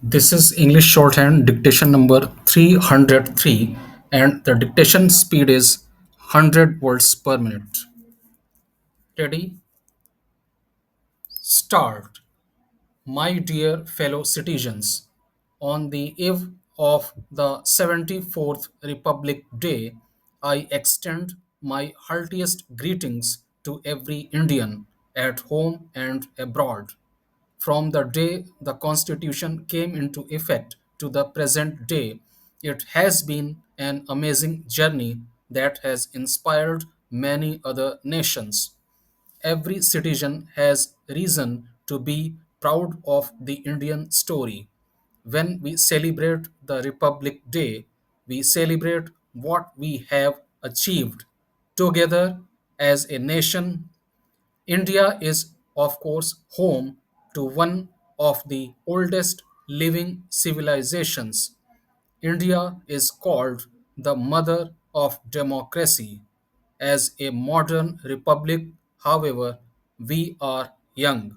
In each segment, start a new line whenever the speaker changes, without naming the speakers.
This is English shorthand dictation number 303, and the dictation speed is 100 words per minute. Ready? Start. My dear fellow citizens, on the eve of the 74th Republic Day, I extend my heartiest greetings to every Indian at home and abroad. From the day the Constitution came into effect to the present day, it has been an amazing journey that has inspired many other nations. Every citizen has reason to be proud of the Indian story. When we celebrate the Republic Day, we celebrate what we have achieved together as a nation. India is, of course, home to one of the oldest living civilizations. India is called the mother of democracy. As a modern republic, however, we are young.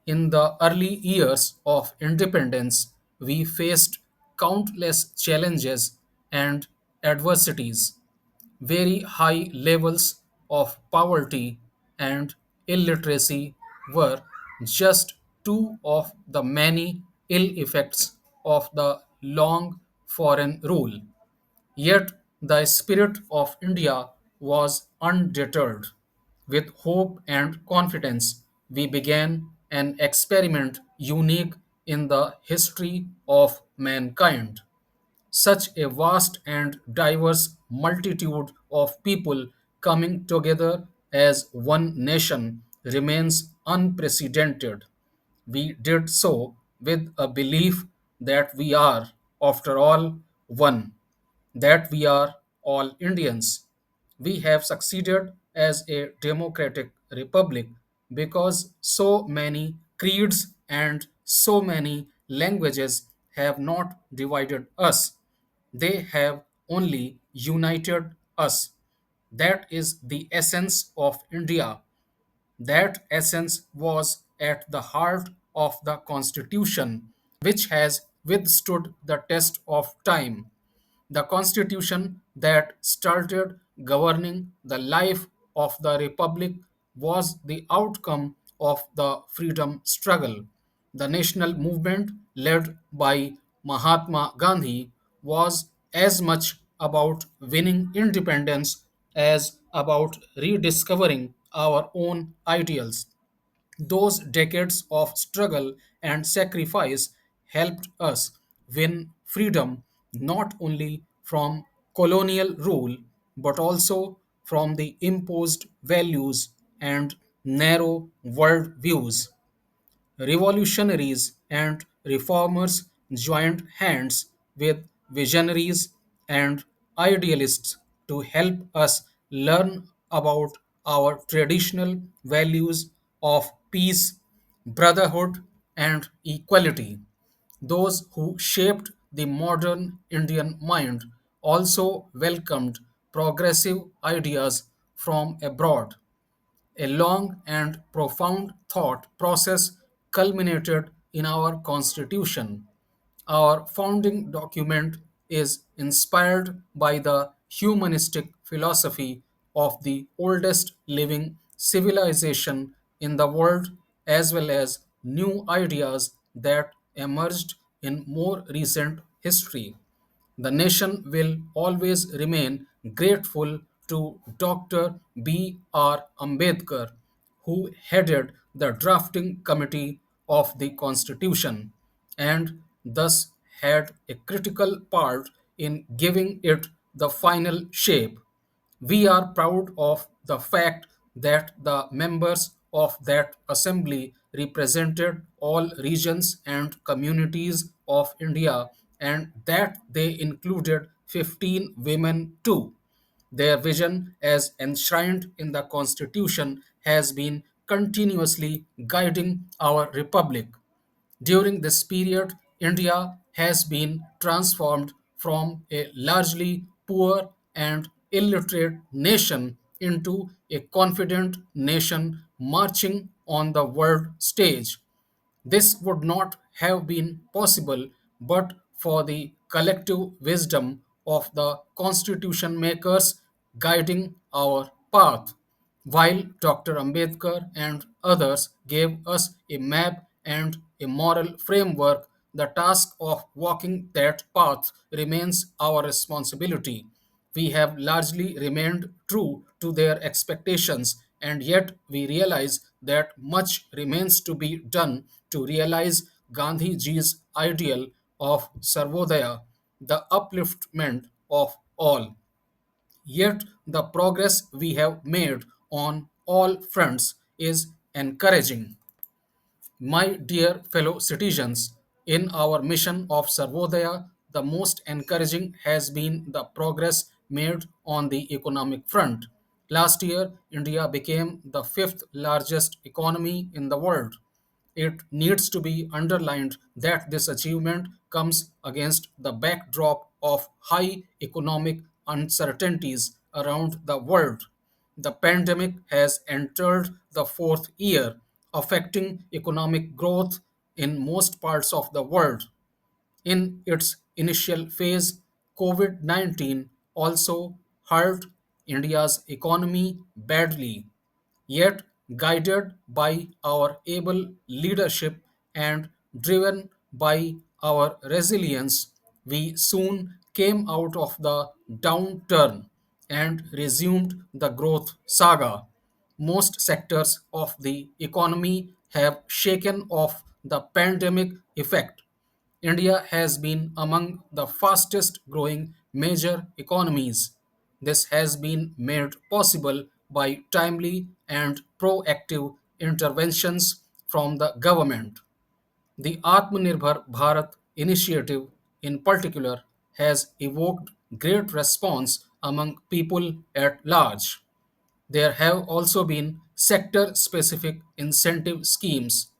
In the early years of independence, we faced countless challenges and adversities. Very high levels of poverty and illiteracy were just two of the many ill effects of the long foreign rule. Yet the spirit of India was undeterred. With hope and confidence, we began an experiment unique in the history of mankind. Such a vast and diverse multitude of people coming together as one nation remains unprecedented. We did so with a belief that we are, after all, one, that we are all Indians. We have succeeded as a democratic republic because so many creeds and so many languages have not divided us. They have only united us. That is the essence of India. That essence was at the heart of the Constitution, which has withstood the test of time. The Constitution that started governing the life of the Republic was the outcome of the freedom struggle. The national movement, led by Mahatma Gandhi, was as much about winning independence as about rediscovering our own ideals. Those decades of struggle and sacrifice helped us win freedom not only from colonial rule but also from the imposed values and narrow world views. Revolutionaries and reformers joined hands with visionaries and idealists to help us learn about our traditional values of peace, brotherhood, and equality. Those who shaped the modern Indian mind also welcomed progressive ideas from abroad. A long and profound thought process culminated in our Constitution. Our founding document is inspired by the humanistic philosophy of the oldest living civilization in the world, as well as new ideas that emerged in more recent history. The nation will always remain grateful to Dr. B.R. Ambedkar, who headed the drafting committee of the Constitution and thus had a critical part in giving it the final shape. We are proud of the fact that the members of that assembly represented all regions and communities of India and that they included 15 women too. Their vision, as enshrined in the Constitution, has been continuously guiding our republic. During this period, India has been transformed from a largely poor and illiterate nation into a confident nation marching on the world stage. This would not have been possible but for the collective wisdom of the constitution makers guiding our path. While Dr. Ambedkar and others gave us a map and a moral framework, the task of walking that path remains our responsibility. We have largely remained true to their expectations, and yet we realize that much remains to be done to realize Gandhiji's ideal of Sarvodaya, the upliftment of all. Yet the progress we have made on all fronts is encouraging. My dear fellow citizens, in our mission of Sarvodaya, the most encouraging has been the progress made on the economic front. Last year, India became the fifth largest economy in the world. It needs to be underlined that this achievement comes against the backdrop of high economic uncertainties around the world. The pandemic has entered the fourth year, affecting economic growth in most parts of the world. In its initial phase, COVID 19 also hurt India's economy badly. Yet, guided by our able leadership and driven by our resilience, we soon came out of the downturn and resumed the growth saga. Most sectors of the economy have shaken off the pandemic effect. India has been among the fastest growing major economies. This has been made possible by timely and proactive interventions from the government. The Atmanirbhar Bharat initiative, in particular, has evoked great response among people at large. There have also been sector specific incentive schemes.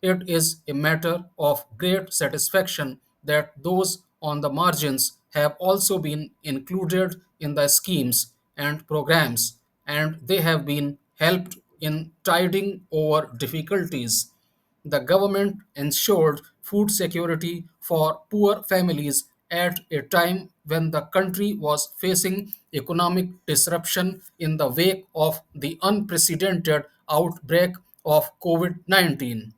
It is a matter of great satisfaction that those on the margins have also been included in the schemes and programs, and they have been helped in tiding over difficulties. The government ensured food security for poor families at a time when the country was facing economic disruption in the wake of the unprecedented outbreak of COVID 19.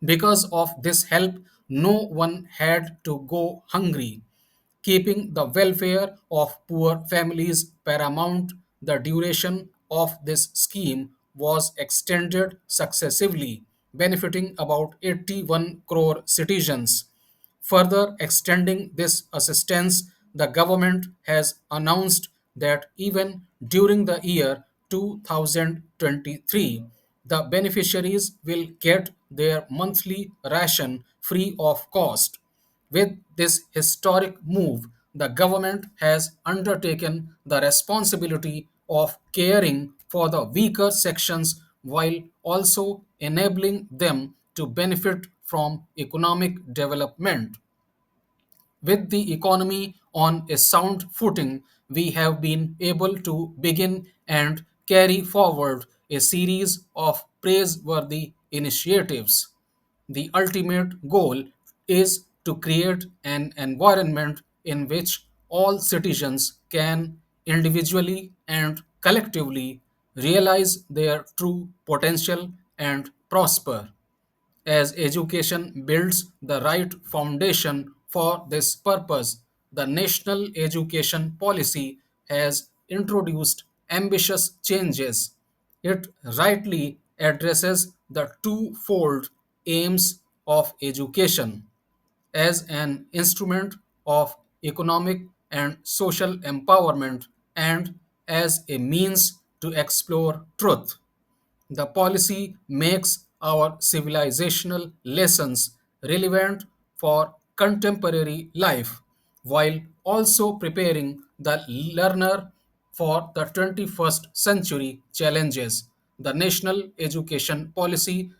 Because of this help, no one had to go hungry. Keeping the welfare of poor families paramount, the duration of this scheme was extended successively, benefiting about 81 crore citizens. Further extending this assistance, the government has announced that even during the year 2023, the beneficiaries will get their monthly ration free of cost. With this historic move, the government has undertaken the responsibility of caring for the weaker sections while also enabling them to benefit from economic development. With the economy on a sound footing, we have been able to begin and carry forward a series of praiseworthy initiatives. The ultimate goal is to create an environment in which all citizens can individually and collectively realize their true potential and prosper. As education builds the right foundation for this purpose, the National Education Policy has introduced ambitious changes. It rightly addresses the twofold aims of education as an instrument of economic and social empowerment and as a means to explore truth. The policy makes our civilizational lessons relevant for contemporary life while also preparing the learner for the 21st century challenges. The National Education Policy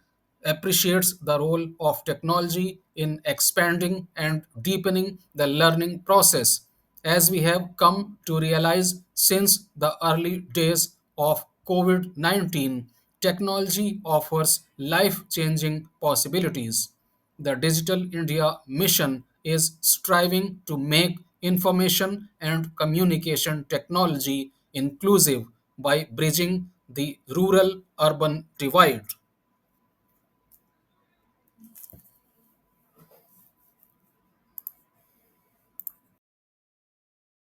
appreciates the role of technology in expanding and deepening the learning process, as we have come to realize since the early days of COVID 19. Technology offers life changing possibilities. the Digital India mission is striving to make information and communication technology inclusive by bridging the rural urban divide.